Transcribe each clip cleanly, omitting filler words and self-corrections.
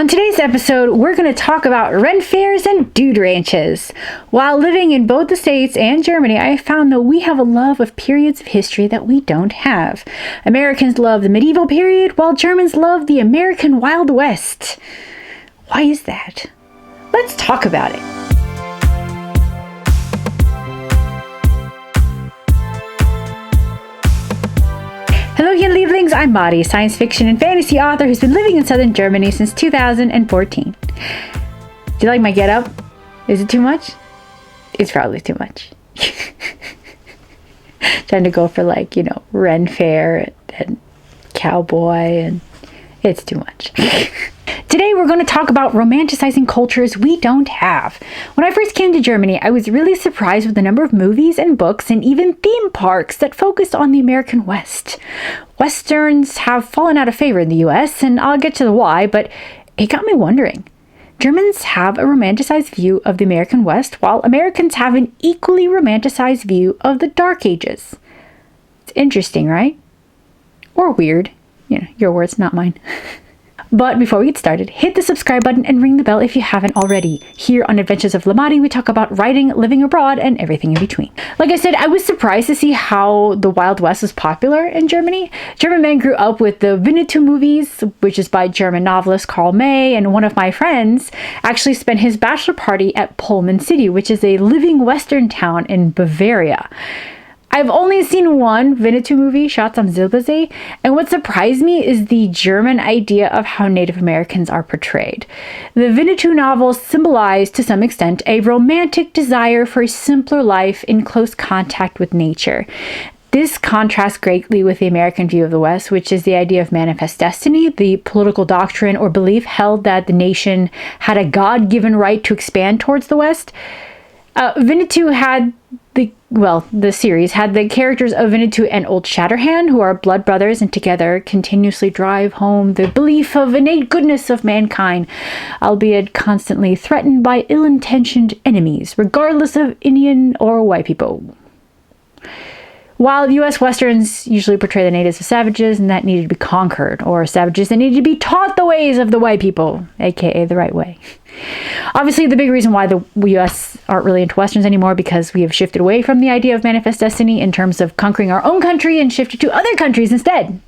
On today's episode, we're going to talk about Renn fairs and dude ranches. While living in both the States and Germany, I found that we have a love of periods of history that we don't have. Americans love the medieval period, while Germans love the American Wild West. Why is that? Let's talk about it. Hello, you Lieblings. I'm Mari, science fiction and fantasy author who's been living in southern Germany since 2014. Do you like my getup? Is it too much? It's probably too much. Trying to go for Renn fair and cowboy, and it's too much. Today we're going to talk about romanticizing cultures we don't have. When I first came to Germany, I was really surprised with the number of movies and books and even theme parks that focused on the American West. Westerns have fallen out of favor in the US, and I'll get to the why, but it got me wondering. Germans have a romanticized view of the American West, while Americans have an equally romanticized view of the Dark Ages. It's interesting, right? Or weird. Your words, not mine. But before we get started, hit the subscribe button and ring the bell if you haven't already. Here on Adventures of Lamari, we talk about writing, living abroad, and everything in between. Like I said, I was surprised to see how the Wild West was popular in Germany. German men grew up with the Winnetou movies, which is by German novelist Karl May, and one of my friends actually spent his bachelor party at Pullman City, which is a living Western town in Bavaria. I've only seen one Winnetou movie, Shots am Silbersee, and what surprised me is the German idea of how Native Americans are portrayed. The Winnetou novels symbolize, to some extent, a romantic desire for a simpler life in close contact with nature. This contrasts greatly with the American view of the West, which is the idea of manifest destiny, the political doctrine or belief held that the nation had a God-given right to expand towards the West. Winnetou had the series had the characters of Winnetou and Old Shatterhand, who are blood brothers and together continuously drive home the belief of innate goodness of mankind, albeit constantly threatened by ill-intentioned enemies, regardless of Indian or white people. While U.S. Westerns usually portray the natives as savages and that needed to be conquered, or savages that needed to be taught the ways of the white people, aka the right way. Obviously, the big reason why the U.S. aren't really into Westerns anymore because we have shifted away from the idea of manifest destiny in terms of conquering our own country and shifted to other countries instead.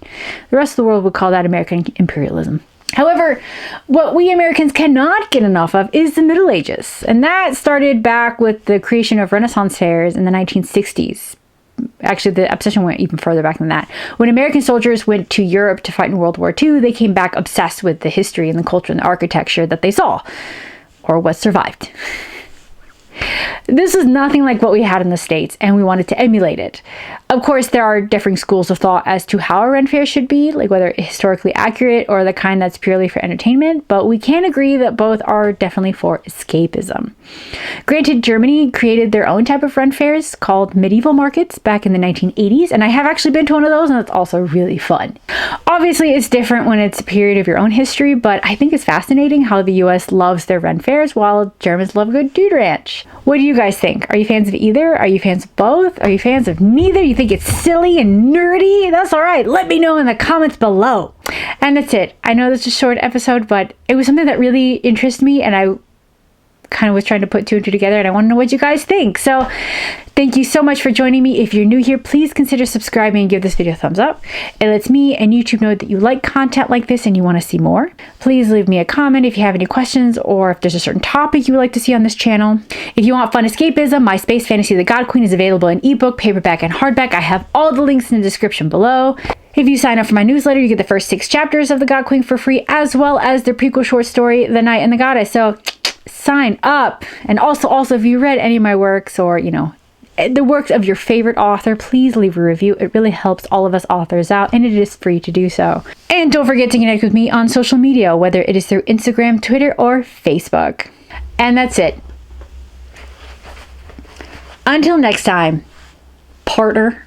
The rest of the world would call that American imperialism. However, what we Americans cannot get enough of is the Middle Ages, and that started back with the creation of Renaissance fairs in the 1960s. Actually, the obsession went even further back than that. When American soldiers went to Europe to fight in World War II, they came back obsessed with the history and the culture and the architecture that they saw, or what survived. This is nothing like what we had in the States, and we wanted to emulate it. Of course, there are differing schools of thought as to how a Renn fair should be, like whether historically accurate or the kind that's purely for entertainment, but we can agree that both are definitely for escapism. Granted, Germany created their own type of Renn fairs called medieval markets back in the 1980s, and I have actually been to one of those, and it's also really fun. Obviously, it's different when it's a period of your own history, but I think it's fascinating how the US loves their Renn fairs while Germans love a good dude ranch. What do you guys think? Are you fans of either? Are you fans of both? Are you fans of neither? You think it's silly and nerdy? That's all right. Let me know in the comments below. And that's it. I know this is a short episode, but it was something that really interested me, and I kind of was trying to put two and two together, and I want to know what you guys think. So thank you so much for joining me. If you're new here, please consider subscribing and give this video a thumbs up. It lets me and YouTube know that you like content like this and you want to see more. Please leave me a comment if you have any questions or if there's a certain topic you would like to see on this channel. If you want fun escapism, my Space Fantasy The God Queen is available in ebook, paperback, and hardback. I have all the links in the description below. If you sign up for my newsletter, you get the first 6 chapters of The God Queen for free, as well as the prequel short story, The Knight and the Goddess. So sign up. And also, if you read any of my works or, the works of your favorite author, please leave a review. It really helps all of us authors out, and it is free to do so. And don't forget to connect with me on social media, whether it is through Instagram, Twitter, or Facebook. And that's it. Until next time, partner.